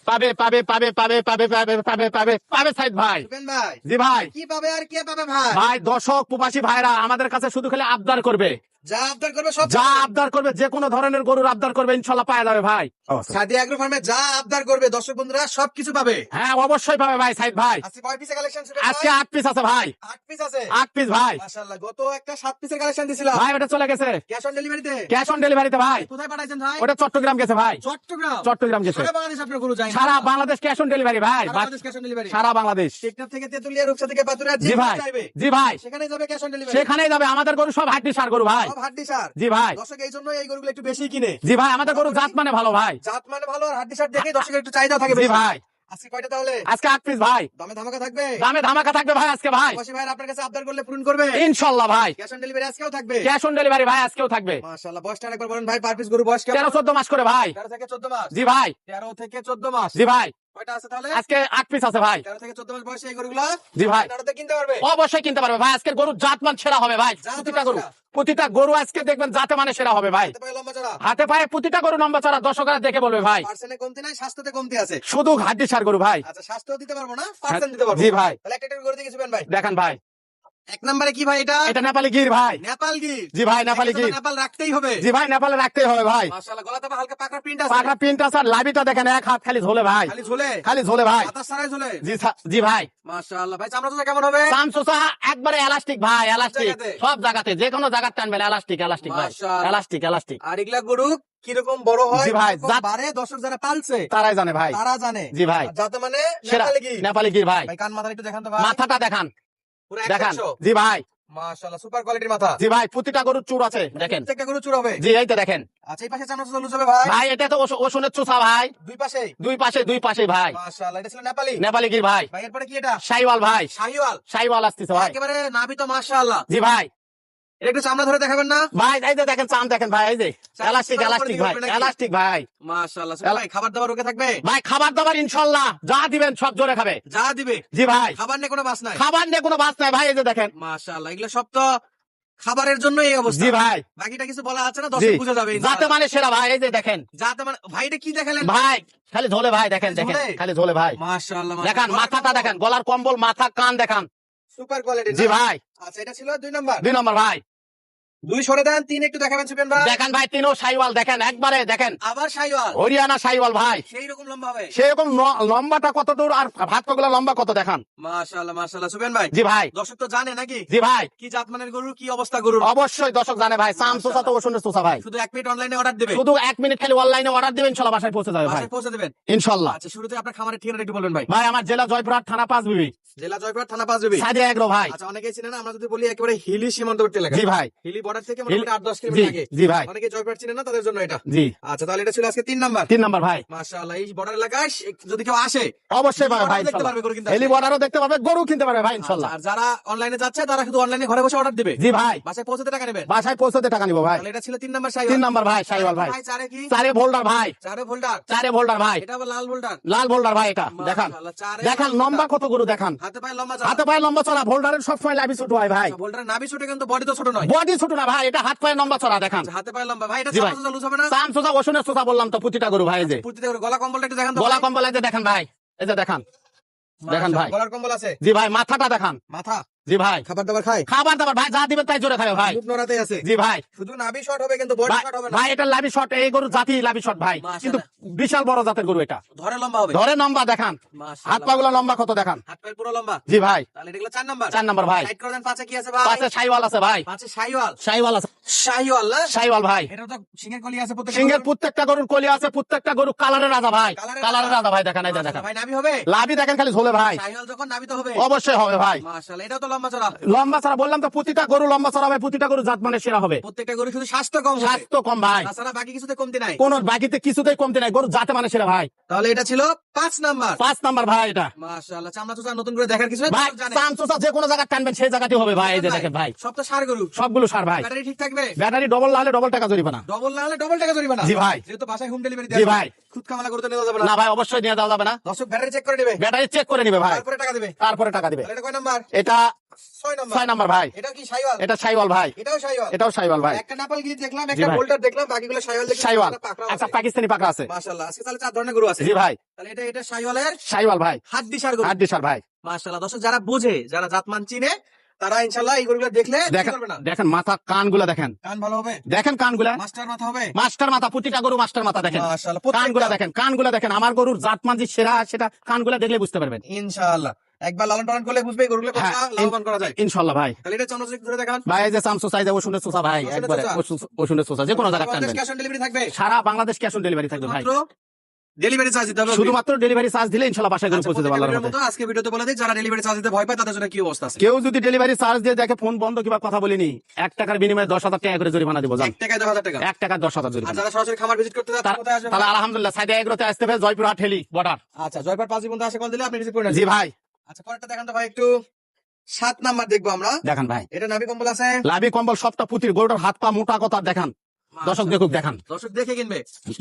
পাবে পাবে পাবে পাবে পাবে পাবে পাবে পাবে পাবে সাইদ ভাই। ভাই জি ভাই। কি পাবে আর কে পাবে ভাই? ভাই দর্শক প্রবাসী ভাইরা আমাদের কাছে শুধু খালি আবদার করবে, যা আবদার করবে সব যা পাবে। আবদার করবে, যে কোনো ধরনের গরুর আবদার করবে ইনশাল্লাহ পাওয়া যাবে ভাই। সাদিয়া এগ্রো ফার্মে যা আবদার করবে দর্শক বন্ধুরা সবকিছু পাবে। হ্যাঁ অবশ্যই পাবে ভাই সাইদ ভাই। আজকে কয় পিসের কালেকশন? আজকে 8 পিস আছে ভাই, 8 পিস আছে। 8 পিস ভাই। মাশাআল্লাহ, গত একটা 7 পিসের কালেকশন দিছিলাম ভাই ওটা চলে গেছে ক্যাশ অন ডেলিভারিতে। ক্যাশ অন ডেলিভারিতে ভাই। কোথায় পাঠাইছেন ভাই? ওটা চট্টগ্রাম গেছে ভাই, চট্টগ্রাম। চট্টগ্রাম গেছে। সারা বাংলাদেশ আপনার গরু যায় না? সারা বাংলাদেশ ক্যাশ অন ডেলিভারি ভাই, সারা বাংলাদেশ ক্যাশ অন ডেলিভারি। সারা বাংলাদেশ। টেকনাফ থেকে তেতুলিয়া, রূপসা থেকে পাতুরিয়া জি ভাই, যাবে জি ভাই, সেখানে যাবে ক্যাশ অন ডেলিভারি। সেখানেই যাবে। আমাদের গরু সব হাড্ডি সার গরু ভাই। সব হাড্ডি সার। জি ভাই, দর্শক এই জন্য এই গরুগুলো একটু বেশি কিনে। জি ভাই, আমাদের গরু জাত মানে ভালো ভাই। জাত মানে ভালো আর হাড্ডি সার দেখে দর্শকের একটু চাহিদা থাকে জি বেশি। ভাই, আজকে কয়টা তাহলে? আজকে 8 পিস ভাই। দামে ধামাকা থাকবে? দামে ধামাকা থাকবে ভাই আজকে ভাই, প্রবাসী ভাইরা আপনার কাছে আবদার করলে পূরণ করবে ইনশাল্লাহ ভাই। ক্যাশ অন ডেলিভারি আজকেও থাকবে। ক্যাশ অন ডেলিভারি ভাই আজকেও থাকবে। মাশাআল্লাহ, বয়সটা একবার বলেন ভাই, পার পিস গরু বয়স কেমন? 13-14 মাস করে ভাই। 13 থেকে 14 মাস। জি ভাই, 13 থেকে 14 মাস। জি ভাই, কয়টা আছে তাহলে? আজকে 8 পিস আছে ভাই। 13 থেকে 14 মাস বয়সে এই গরুগুলো জি ভাই, আপনারা তো কিনতে পারবে। অবশ্যই কিনতে পারবে ভাই। আজকের গরুর জাত মান সেরা হবে ভাই। জাত প্রতিটা মান গরু, সেরা। প্রতিটা গরু আজকে দেখবেন জাতে মানে সেরা হবে ভাই। হাতে পায়ে লম্বা চড়া। হাতে পায়ে প্রতিটা গরু লম্বা চড়া, দর্শকরা দেখে বলবে ভাই পার্সেন্টে কমতি নাই, স্বাস্থ্যতে কমতি আছে। শুধু হাড্ডি সার গরু ভাই। আচ্ছা, স্বাস্থ্য দিতে পারবো না, পার্সেন্ট দিতে পারবো। জি ভাই, তাহলে একটা করে দিয়ে গেছেন ভাই। দেখেন ভাই, এক নম্বরে কি ভাই এটা? এটা নেপালি গির ভাই। নেপাল গির। জি ভাই, নেপালি এটাকে তো গির। নেপাল রাখতেই হবে। জি ভাই, নেপালে রাখতেই হবে ভাই। মাশাআল্লাহ, গলাতে আবার হালকা পাকড়া প্রিন্ট আছে। পাকা প্রিন্ট আছে আর লাভিটা দেখেন, এক হাত খালি ঝোলে ভাই, খালি ঝোলে, খালি ঝোলে ভাই। পাতা ছাড়াই ঝোলে। জি ভাই। মাশাআল্লাহ ভাই, চামড়া তো কেমন হবে? সামসুসা একবারে এলাস্টিক ভাই, এলাস্টিক। জায়গাতে? সব জায়গাতে, যে কোনো জায়গা টানবেন এলাস্টিক, এলাস্টিক ভাই, মাশাআল্লাহ। Elastic, elastic. আর এগুলা গরু কিরকম বড় হয়, জি ভাই, কিরকম জাত- বাড়ে দর্শক যারা পালছে তারাই জানে ভাই। তারা জানে। জি ভাই, আর যাতে মানে সেরা নেপালি গির। নেপালি গির ভাই। ভাই কান মাথা একটু দেখান তো ভাই। মাথাটা দেখান, পুরো দেখান। 100। জি ভাই, মাশাআল্লাহ, সুপার কোয়ালিটির মাথা। জি ভাই, প্রতিটা গরুর চুর আছে দেখেন। প্রত্যেকটা গরু চুর হবে। জি এই তো দেখেন আচ্ছা, এই পাশে চামড়া তো লুজ হবে ভাই। ভাই, এটা তো ওষুনের চুষা ভাই। দুই পাশে। দুই পাশে ভাই। মাশাআল্লাহ, এটা ছিল নেপালি। নেপালি গির ভাই। ভাই এরপরে কি এটা? শাইওয়াল ভাই, শাহিওয়াল। শাইওয়াল আসতেছে ভাই। একেবারে নাভি তো মাশাআল্লাহ। জি ভাই, এটা একটু চামড়া ধরে দেখাবেন না? ভাই এই যে দেখেন চাম দেখেন ভাই, এই যে এলাস্টিক, চামড়া এলাস্টিক উপরে ভাই, দিকে উঠবে নাকি? এলাস্টিক ভাই। মাশাআল্লাহ, ভাই খাবার দাবার ওকে থাকবে? ভাই খাবার দাবার ইনশাল্লাহ যা দিবেন সব জোরে খাবে। যা দিবে। জি ভাই, খাবার নিয়ে কোনো বাস নাই। খাবার নিয়ে কোনো বাস নাই ভাই। এই যে দেখেন। মাশাআল্লাহ, এগুলো সব তো খাবারের জন্য এই অবস্থা। জি ভাই, বাকিটা কিছু বলা আছে না, জি দর্শক বুঝে যাবে যাতে ইনশাআল্লাহ। মানে সেরা ভাই। এই যে দেখেন যাতে মানে ভাই এটা কি দেখালেন ভাই, খালি ঝোলে ভাই, দেখেন দেখেন, ঝোলে? খালি ঝোলে ভাই। মাশাআল্লাহ, দেখান মাথাটা দেখেন, গলার কম্বল, মাথা, কান দেখান। Super quality. জি ভাই, আচ্ছা, এটা ছিল 2 নাম্বার। 2 নম্বর ভাই। 2 সরে দেন, 3 একটু দেখাবেন সুপেন ভাই। দেখেন ভাই, তিনও শাইওয়াল দেখেন, একবারে দেখেন আবার শাহিওয়াল। হরিয়ানা শাইওয়াল ভাই। সেই রকম লম্বা হবে। সেরকম লম্বাটা কত দূর আর ভাতগুলো লম্বা কত দেখান। মাশাআল্লাহ, মাশাআল্লাহ সুপেন ভাই। জি ভাই, দর্শক তো জানে নাকি জি ভাই, কি জাতমানের গরু, কি অবস্থা গরুর? অবশ্যই দর্শক জানে ভাই। সাম সোসা তো ওষুনের সোসা ভাই। শুধু 1 মিনিট অনলাইনে অর্ডার দিবে। শুধু 1 মিনিট খালি অনলাইনে অর্ডার দিবেন, ইনশাল্লাহ বাসায় পৌঁছে যাবে ভাই, বাসায় পৌঁছে দিবেন ইনশাল্লাহ। আচ্ছা, শুরুতে আপনার খামারের ঠিকানা একটু বলবেন ভাই। ভাই আমার জেলা জয়পুরহাট, থানা 5 বিবি, জেলা জয়পুরহাট, থানা 5 বিবি। সাদিয়া এগ্রো ভাই। আচ্ছা, অনেকেই চিনে না, আমরা যদি বলি একেবারে হিলি সীমান্তবর্তী এলাকা। জি ভাই, হিলি বর্ডার থেকে মোটামুটি 8-10 জি কিলোমিটার আগে। জি ভাই, অনেকে জয়পুরহাট চিনে না, তাদের জন্য এটা। জি। আচ্ছা, তাহলে এটা ছিল আজকে 3 নাম্বার। 3 নম্বর ভাই। মাশাআল্লাহ, এই বর্ডার এলাকায় যদি কেউ আসে অবশ্যই পাবে ভাই, বর্ডারও দেখতে পারবে, গরু কিনতে হেলি বর্ডারও দেখতে পারবে, গরু কিনতে পারবে ভাই ইনশাল্লাহ। আর যারা অনলাইনে যাচ্ছে তারা শুধু অনলাইনে ঘরে বসে অর্ডার দিবে। জি ভাই, বাসায় পৌঁছাতে টাকা নেবেন। বাসায় পৌঁছতে টাকা নিবো ভাই। তাহলে এটা ছিল 3 নাম্বার 3 নম্বর ভাই, শাইওয়াল ভাই। চারে কি? 4 ভোল্ডার ভাই, 4 ভোল্টার। 4 ভোল্ডার ভাই, এটা আবার লাল ভোল্টার। লাল ভোল্ডার ভাই। এটা দেখান, মাশাআল্লাহ, চারে দেখান লাল লম্বা ভোল্টার। কত গরু দেখান। হাতে পায়ে লম্বা হাতে পায়ে লম্বা চড়া, ভোল্ডারের সবসময় লাভি ছোট হয় ভাই। ভোল্টার নাভি ছোট, কিন্তু বডি তো ছোট নয়। বডি ছোট না ভাই, এটা হাত পায়ে লম্বা চড়া দেখান। হাতে পায়ে লম্বা ভাই। এটা জি ভাই, চামড়া লুজ হবে না? সাম সোসা ওষুনের সোসা বললাম তো, প্রতিটা গরু ভাই। এই যে পূর্তিতে করে গলা কম্বলটা একটু দেখান তো গলা ভাই। কম্বল, এই যে দেখেন ভাই, এই যে দেখান, দেখান ভাই। গলার কম্বল আছে। জি ভাই, মাথাটা দেখান। মাথা। জি ভাই, খাবার দাবার খায়। খাবার দাবার ভাই যা দিবেন তাই জোরে খাবে ভাই। মুখ নড়াতেই আছে। জি ভাই, শুধু নাভি শর্ট হবে, কিন্তু বডি শর্ট হবে না। ভাই এটা লাভি শট, এই গরু জাতি লাভি শট ভাই, মাশাআল্লাহ। কিন্তু বিশাল বড় জাতের গরু এটা। ধরে লম্বা হবে। ধরে লম্বা দেখান, মাশাআল্লাহ। হাত পা গুলো লম্বা কত দেখান। হাত পায়ের পুরো লম্বা। জি ভাই, তাহলে এটা হলো 4 নাম্বার। 4 নম্বর ভাই। সাইড করে দেন, পাঁচে কি আছে ভাই? পাশে শাইওয়াল আছে ভাই, পাঁচে শাহিওয়াল। শাইওয়াল আছে, শাহিওয়াল না? শাইওয়াল ভাই। এটা তো সিংহের কলি আছে প্রত্যেকটা সিংহের গরুর। প্রত্যেকটা গরুর কলি আছে, প্রত্যেকটা গরু কালারের রাজা ভাই, কালারের কালারের রাজা। রাজা ভাই। দেখেন, এই যে মাশাআল্লাহ দেখেন ভাই, নাভি হবে? লাভি দেখেন খালি ঝোলে ভাই। শাহিওয়াল যখন নাভি তো হবে। অবশ্যই হবে ভাই। মাশাআল্লাহ, এটাও তো লম্বা চড়া। লম্বা ছাড়া বললাম তো, প্রতিটা গরু লম্বা ছাড়া হবে, প্রতিটা গরু জাত মানে সেরা হবে। প্রত্যেকটা গরু শুধু স্বাস্থ্য কম হবে। স্বাস্থ্য কম ভাই, তাছাড়া বাকি কিছুতে কমতি নাই। কোন বাকিতে কিছুতেই কমতি নাই, গরু জাতে মানে সেরা ভাই। তাহলে এটা ছিল 5 নাম্বার। 5 নাম্বার ভাই এটা। মাশাআল্লাহ, চামড়া চোচা নতুন করে দেখার কিছু নাই, ভাই দর্শক জানে। চাম চোষা যে কোনো জায়গায় টানবেন সেই জায়গাটি হবে ভাই। এই যে দেখেন ভাই, সব তো সার গরু। সবগুলো সার ভাই। ব্যাটারি ঠিক থাকবে? ব্যাটারি ডবল না হলে ডবল টাকা জরিমানা। ডবল না হলে ডবল টাকা জরিমানা। জি ভাই। যেহেতু বাসায় হোম ডেলিভারি জি ভাই। খুদ কামালা করতে নিয়ে যাবে না। না ভাই, অবশ্যই নিয়ে যাওয়া যাবে না। দর্শক ব্যাটারি চেক করে নেবে, ব্যাটারি চেক করে নিবে ভাই, তারপরে টাকা দিবে। তারপরে টাকা দিবে। তাহলে এটা কয় নাম্বার? এটা 6 6 নাম্বার ভাই। এটা কি শাইওয়াল? এটা শাইওয়াল ভাই। এটাও শাইওয়াল। এটাও শাইওয়াল ভাই। একটা নেপাল গিরি দেখলাম, জি একটা ভাই। বোল্টার দেখলাম, বাকিগুলো শাইওয়াল দেখলাম। শাইওয়াল। একটা পাকড়াও একটা আছে। পাকিস্তানি পাকড়া আছে। মাশাআল্লাহ, আজকে তাহলে 4 ধরনের গরু আছে। জি ভাই। তাহলে এটা শাইওয়ালের শাইওয়াল ভাই। হাড্ডিসার গরু। হাড্ডিসার ভাই। মাশাআল্লাহ, দর্শক যারা বোঝে, যারা জাতমান চিনে, তারা ইনশাআল্লাহ এই গরুগুলো দেখলে কি দেখেন করবে না। দেখেন মাথা কানগুলা দেখেন। কান ভালো হবে, দেখেন কানগুলা। মাস্টার মাথা হবে। মাস্টার মাথা, প্রতিটা গরু মাস্টার মাথা দেখেন। মাশাআল্লাহ, কানগুলা দেখেন, কানগুলা দেখেন। আমার গরুর জাতমান যে সেরা সেটা কানগুলা দেখলে বুঝতে পারবেন। ইনশাআল্লাহ একবার লালন পালন করলে বুঝবে এই গরুগুলো কতটা হ্যাঁ, লাভবান করা যায়। ইনশাল্লাহ ভাই। তাহলে এটা চন্দ্রজিৎ ধরে দেখান। ভাই এই যে চামচো চাই যাবো শুনে চোষা ভাই, ওষুধের একবারে চোষা। ওষুধের চোষা যে কোনো জায়গায় বাংলাদেশ টানবেন। ক্যাশ অন ডেলিভারি থাকবে। সারা বাংলাদেশ ক্যাশ অন ডেলিভারি থাকবে ভাই। মাত্র ডেলিভারি চার্জ দিতে হবে। শুধুমাত্র ডেলিভারি চার্জ দিলে ইনশাল্লাহ বাসায় গরু আচ্ছা, পৌঁছে দেবো আল্লাহর প্রত্যেকটা রহমতে। ভিডিওর মতো আজকে ভিডিওতে বলে দিই, যারা ডেলিভারি চার্জ দিতে ভয় পায় তাদের জন্য কি অবস্থা আছে। কেউ যদি ডেলিভারি চার্জ দিয়ে দেখে ফোন বন্ধ কিংবা কথা বলিনি, 1 টাকার বিনিময়ে 10,000 টাকা করে জরিমানা দিব। জান 1 টাকায় 10,000 টাকা। 1 টাকা 10,000 আর জরিমানা। যারা সরাসরি খামার ভিজিট করতে যাচ্ছে কোথায় আসবে? তাহলে আলহামদুলিল্লাহ সাইডে এগ্রোতে আসতে হবে, জয়পুরহাট হেলি বর্ডার। আচ্ছা, জয়পার 5 বন্ধু আসে, কল দিলে আপনি রিসিভ করে নেবেন। জি ভাই। আচ্ছা, পরেরটা দেখান তো ভাই একটু। 7 নাম্বার দেখবো আমরা। দেখান ভাই। এটা নাভি কম্বল আছে। লাভি কম্বল সবটা পুতির, গরুটার হাত পা মোটা কথা দেখান। দর্শক দেখুক, দেখান। দর্শক দেখে কিনবে।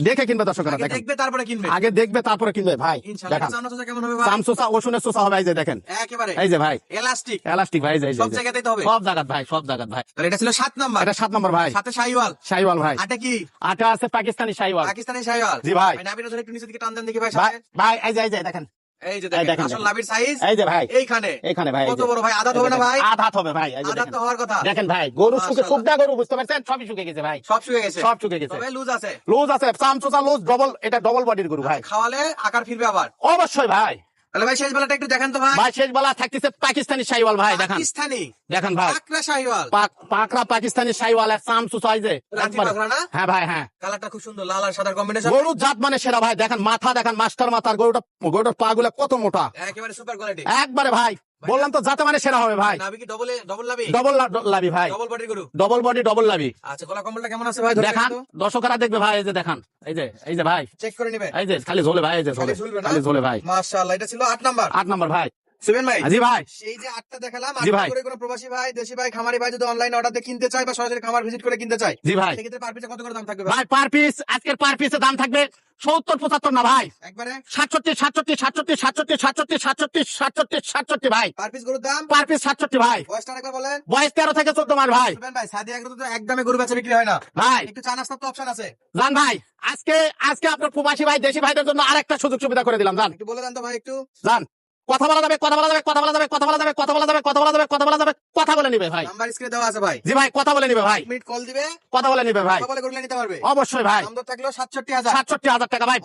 দেখে কিনবে দর্শকরা, আগে দেখেন। দেখবে তারপরে কিনবে। আগে দেখবে তারপরে কিনবে ভাই। ইনশাআল্লাহ দেখান। এটা চামড়া চোষা কেমন হবে ভাই? চামচোষা ওষুনের চোষা হবে, এই যে দেখেন। একেবারে এই যে ভাই এলাস্টিক। এলাস্টিক ভাই, এই যে, এই যে, সব এই যে। জায়গাতেই তো হবে। সব জায়গাত ভাই, সব জায়গাত ভাই। তাহলে এটা ছিল 7 নাম্বার। এটা 7 নম্বর ভাই। সাথে শাইওয়াল। শাইওয়াল ভাই। আটা কি? আটা আছে পাকিস্তানি শাইওয়াল। পাকিস্তানি শাইওয়াল। জি ভাই। নাভির ধরে একটু নিচের দিকে টান দেন দেখি ভাই ভাই সাথে। ভাই এই যে, এই যে দেখেন। এই যে এই দেখেন দেখেন, আসল দেখেন। নাভির সাইজ এই যে ভাই এইখানে। এখানে ভাই, এই কত যে। বড় ভাই, আদাত হবে না ভাই? আধাত হবে ভাই, এই যে আদাত দেখেন। তো হওয়ার কথা। দেখেন ভাই গরু শুকে মাশাআল্লাহ। শুকনা গরু, বুঝতে পারছেন? সবই শুকে গেছে ভাই, সব শুয়ে গেছে। সব শুকে গেছে। তবে লুজ আছে। লুজ আছে, চামচোষা লুজ ডবল, এটা ডবল বডির গরু ভাই। খাওয়ালে আকার ফিরবে আবার। অবশ্যই ভাই। তাহলে ভাই শেষ বেলাটা একটু দেখান তো ভাই। ভাই শেষ বেলা থাকতেছে পাকিস্তানি শাইওয়াল ভাই, দেখান। পাকিস্তানি দেখেন ভাই আকরা শাইওয়াল। পাকড়া পাকিস্তানি শাইওয়াল আর চামচোষা, এই যে রাতি একবারে। পাকড়া না? হ্যাঁ ভাই, হ্যাঁ। কালারটা খুব সুন্দর, লাল আর সাদার কম্বিনেশন। গরুর জাত মানে সেরা ভাই। দেখেন মাথা, দেখেন মাস্টার মাথার গরুটার পা গুলা কত মোটা, একেবারে সুপার কোয়ালিটি। একবারে ভাই। বললাম তো জাতে মানে সেরা হবে ভাই। নাভি কি ডবল লাভি? ডবল লাভি ভাই, ডবল বডির গরু। ডবল বডি ডবল লাভি। আচ্ছা, গলা কম্বলটা কেমন আছে ভাই? দেখান, দর্শকরা দেখবে ভাই, এই যে দেখান। এই যে, এই যে ভাই, চেক করে নিবে। এই যে খালি ঝোলে ভাই, এই যে ঝোলে, খালি ঝুলবে না? খালি ঝোলে ভাই। মাশাআল্লাহ, এটা ছিল 8 নাম্বার। 8 নম্বর ভাই। সুবেন ভাই, জি ভাই। সেই যে 8টা দেখালাম, জি 8টা ভাই। করে কোনো প্রবাসী ভাই, দেশি ভাই, খামারি ভাই যদি অনলাইন অর্ডার দিয়ে কিনতে চায় বা সরাসরি খামার ভিজিট করে কিনতে চায়, জি ভাই। সেক্ষেত্রে পার পিসে কত করে দাম থাকবে ভাই? ভাই পার পিস, আজকের পার পিসের দাম থাকবে 70-75 না ভাই, একবারে 67 ভাই। পার পিস গরুর দাম। পার পিস 67 ভাই। বয়সটা একবার বলেন। বয়স 13 থেকে 14 মাস ভাই। সুবেন ভাই, সাদিয়া এগুলো তো একদমে গরু বেচা বিক্রি হয় না ভাই একটু চা নাস্তার তো অপশন আছে। জান ভাই, আজকে আপনার প্রবাসী ভাই দেশি ভাইদের জন্য আরেকটা সুযোগ সুবিধা করে দিলাম। জান একটু বলে দেন তো ভাই একটু। জান, কথা বলা যাবে, কথা বলা যাবে, কথা বলা যাবে, কথা বলা যাবে, কথা বলা যাবে, কথা বলা যাবে, কথা বলা যাবে, কথা বলে নিবে ভাই। নাম্বার স্ক্রিনে দেওয়া আছে ভাই। জি ভাই, কথা বলে নিবে ভাই, 1 মিনিট কল দিবে, কথা বলে নিবে ভাই। কথা বলে গরুগুলো নিতে পারবে। অবশ্যই ভাই। দাম দর থাকলো 67,000। 67,000 টাকা ভাই।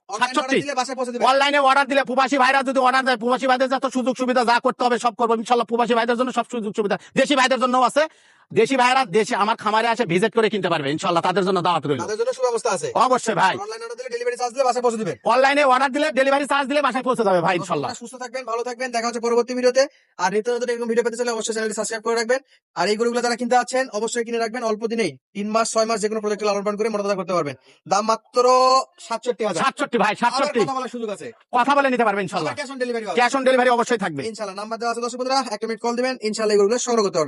অনলাইন অর্ডার 67 দিলে বাসায় পৌঁছে দিবে। অনলাইনে অর্ডার দিলে, প্রবাসী ভাইরা যদি অর্ডার দেয়, প্রবাসী ভাইদের যত সুযোগ সুবিধা যা করতে হবে সব করবো ইনশাল্লাহ। প্রবাসী ভাইদের জন্য সব সুযোগ সুবিধা, দেশি ভাইদের জন্য আছে। দেশি ভাইরা দেশে আমার খামারে আসে ভিজিট করে কিনতে পারবে ইনশাল্লাহ, তাদের জন্য দাওয়াত রইল। তাদের জন্য সুব্যবস্থা আছে। অবশ্যই ভাই। অনলাইন অর্ডার দিলে ডেলিভারি চার্জ দিলে বাসায় পৌঁছে দিবে। অনলাইনে অর্ডার দিলে ডেলিভারি চার্জ দিলে বাসায় পৌঁছে যাবে ভাই ইনশাল্লাহ। সুস্থ থাকবেন, ভালো থাকবেন, দেখা হচ্ছে পরবর্তী ভিডিওতে। আর নিত্য নতুন এরকম ভিডিও পেতে চাইলে অবশ্যই চ্যানেলটি সাবস্ক্রাইব করে রাখবেন। আর এই গরুগুলো যারা কিনতে আছেন অবশ্যই কিনে রাখবেন, অল্প দিনেই 3 মাস 6 মাস যে কোনো প্রজেক্টে লালন পালন করে মোটা করতে পারবেন। দাম মাত্র 67,000। 67 ভাই, আবার 67 কথা বলার সুযোগ আছে। কথা বলে নিতে পারবে ইনশাল্লাহ। Cash on delivery. Cash on delivery অবশ্যই থাকবে। ইনশাআল্লাহ নাম্বার দেওয়া আছে দর্শক বন্ধুরা, 1 মিনিট কল দিবেন, ইনশাআল্লাহ এই গরুগুলো সংগ্রহ করতে পারবেন।